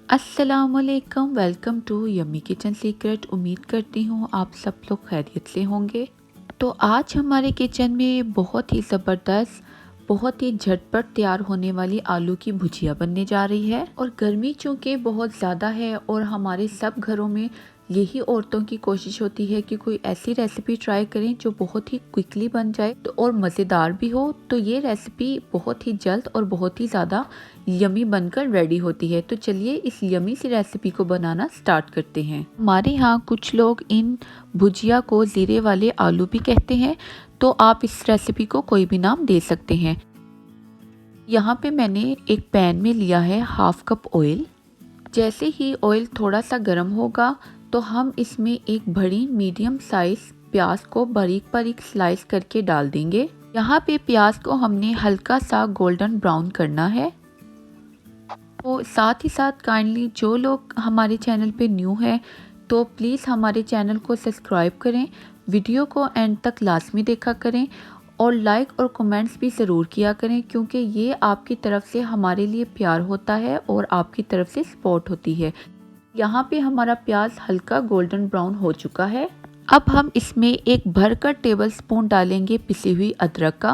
अस्सलाम वालेकुम, welcome to yummy kitchen secret. उम्मीद करती हूँ आप सब लोग खैरियत से होंगे। तो आज हमारे किचन में बहुत ही ज़बरदस्त, बहुत ही झटपट तैयार होने वाली आलू की भुजिया बनने जा रही है। और गर्मी चूँकि बहुत ज़्यादा है और हमारे सब घरों में यही औरतों की कोशिश होती है कि कोई ऐसी रेसिपी ट्राई करें जो बहुत ही क्विकली बन जाए तो और मज़ेदार भी हो। तो ये रेसिपी बहुत ही जल्द और बहुत ही ज़्यादा यमी बनकर रेडी होती है। तो चलिए इस यमी सी रेसिपी को बनाना स्टार्ट करते हैं। हमारे यहाँ कुछ लोग इन भुजिया को ज़ीरे वाले आलू भी कहते हैं, तो आप इस रेसिपी को कोई भी नाम दे सकते हैं। यहाँ पे मैंने एक पैन में लिया है हाफ कप ऑयल। जैसे ही ऑयल थोड़ा सा गर्म होगा तो हम इसमें एक बड़ी मीडियम साइज प्याज को बारीक बारीक स्लाइस करके डाल देंगे। यहाँ पे प्याज को हमने हल्का सा गोल्डन ब्राउन करना है। तो साथ ही साथ काइंडली जो लोग हमारे चैनल पे न्यू है तो प्लीज़ हमारे चैनल को सब्सक्राइब करें, वीडियो को एंड तक लाजमी देखा करें और लाइक और कमेंट्स भी ज़रूर किया करें, क्योंकि ये आपकी तरफ से हमारे लिए प्यार होता है और आपकी तरफ से सपोर्ट होती है। यहाँ पे हमारा प्याज हल्का गोल्डन ब्राउन हो चुका है। अब हम इसमें एक भरकर टेबल स्पून डालेंगे पिसी हुई अदरक का।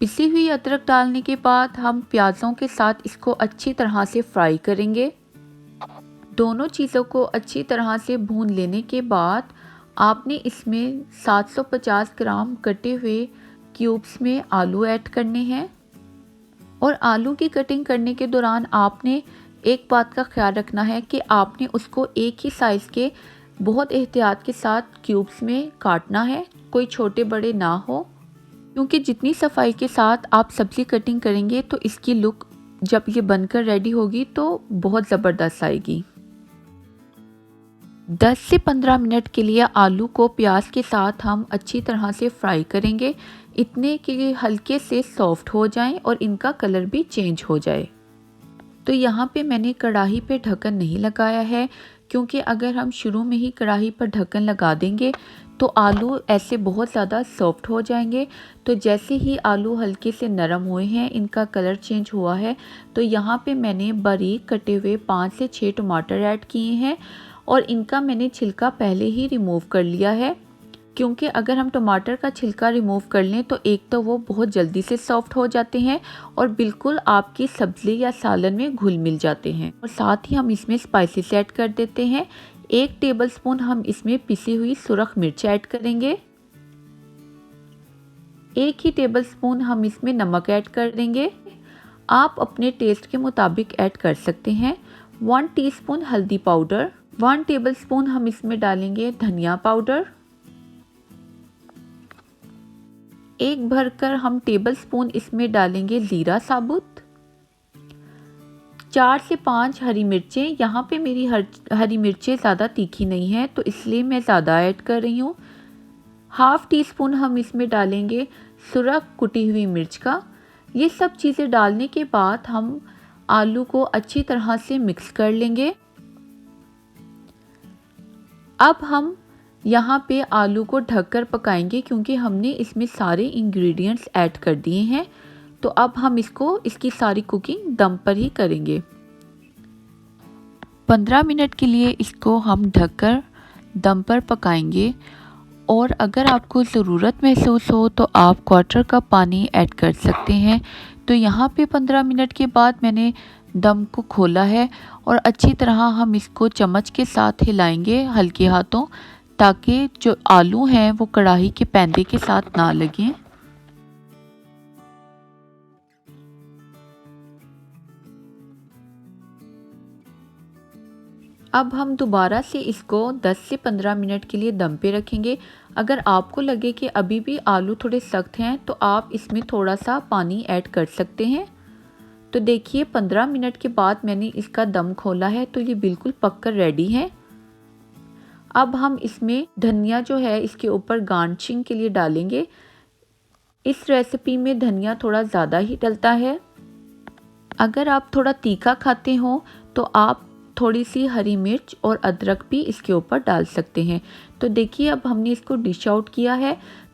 पिसी हुई अदरक डालने के बाद हम प्याज़ों के साथ इसको अच्छी तरह से फ्राई करेंगे। दोनों चीज़ों को अच्छी तरह से भून लेने के बाद आपने इसमें 750 ग्राम कटे हुए क्यूब्स में आलू ऐड करने हैं। और आलू की कटिंग करने के दौरान आपने एक बात का ख्याल रखना है कि आपने उसको एक ही साइज़ के बहुत एहतियात के साथ क्यूब्स में काटना है, कोई छोटे बड़े ना हो, क्योंकि जितनी सफाई के साथ आप सब्ज़ी कटिंग करेंगे तो इसकी लुक जब ये बनकर रेडी होगी तो बहुत ज़बरदस्त आएगी। 10 से 15 मिनट के लिए आलू को प्याज के साथ हम अच्छी तरह से फ्राई करेंगे, इतने के लिए हल्के से सॉफ्ट हो जाएं और इनका कलर भी चेंज हो जाए। तो यहाँ पे मैंने कढ़ाई पे ढक्कन नहीं लगाया है, क्योंकि अगर हम शुरू में ही कढ़ाई पर ढक्कन लगा देंगे तो आलू ऐसे बहुत ज़्यादा सॉफ्ट हो जाएंगे। तो जैसे ही आलू हल्के से नरम हुए हैं, इनका कलर चेंज हुआ है, तो यहाँ पे मैंने बारीक कटे हुए 5 से 6 टमाटर ऐड किए हैं और इनका मैंने छिलका पहले ही रिमूव कर लिया है, क्योंकि अगर हम टमाटर का छिलका रिमूव कर लें तो एक तो वो बहुत जल्दी से सॉफ्ट हो जाते हैं और बिल्कुल आपकी सब्ज़ी या सालन में घुल मिल जाते हैं। और साथ ही हम इसमें स्पाइसेस ऐड कर देते हैं। 1 टेबलस्पून हम इसमें पिसी हुई सुरख मिर्च ऐड करेंगे। 1 ही टेबलस्पून हम इसमें नमक ऐड कर देंगे, आप अपने टेस्ट के मुताबिक ऐड कर सकते हैं। 1 टीस्पून हल्दी पाउडर, 1 टेबलस्पून हम इसमें डालेंगे धनिया पाउडर, 1 भरकर हम टेबल स्पून इसमें डालेंगे ज़ीरा साबुत, 4 से 5 हरी मिर्चें। यहाँ पे मेरी हरी मिर्चें ज़्यादा तीखी नहीं है तो इसलिए मैं ज़्यादा ऐड कर रही हूँ। हाफ़ टी स्पून हम इसमें डालेंगे सुरख कुटी हुई मिर्च का। ये सब चीज़ें डालने के बाद हम आलू को अच्छी तरह से मिक्स कर लेंगे। अब हम यहाँ पे आलू को ढककर पकाएंगे, क्योंकि हमने इसमें सारे इंग्रेडिएंट्स ऐड कर दिए हैं। तो अब हम इसकी सारी कुकिंग दम पर ही करेंगे। 15 मिनट के लिए इसको हम ढककर दम पर पकाएंगे। और अगर आपको ज़रूरत महसूस हो तो आप क्वार्टर कप पानी ऐड कर सकते हैं। तो यहाँ पे 15 मिनट के बाद मैंने दम को खोला है और अच्छी तरह हम इसको चम्मच के साथ हिलाएंगे हल्के हाथों, ताकि जो आलू हैं वो कढ़ाई के पैंदे के साथ ना लगें। अब हम दोबारा से इसको 10 से 15 मिनट के लिए दम पे रखेंगे। अगर आपको लगे कि अभी भी आलू थोड़े सख्त हैं तो आप इसमें थोड़ा सा पानी ऐड कर सकते हैं। तो देखिए 15 मिनट के बाद मैंने इसका दम खोला है तो ये बिल्कुल पककर रेडी है। अब हम इसमें धनिया जो है इसके ऊपर गार्निशिंग के लिए डालेंगे। इस रेसिपी में धनिया थोड़ा ज़्यादा ही डलता है। अगर आप थोड़ा तीखा खाते हो तो आप थोड़ी सी हरी मिर्च और अदरक भी इसके ऊपर डाल सकते हैं। तो देखिए अब हमने इसको डिश आउट किया है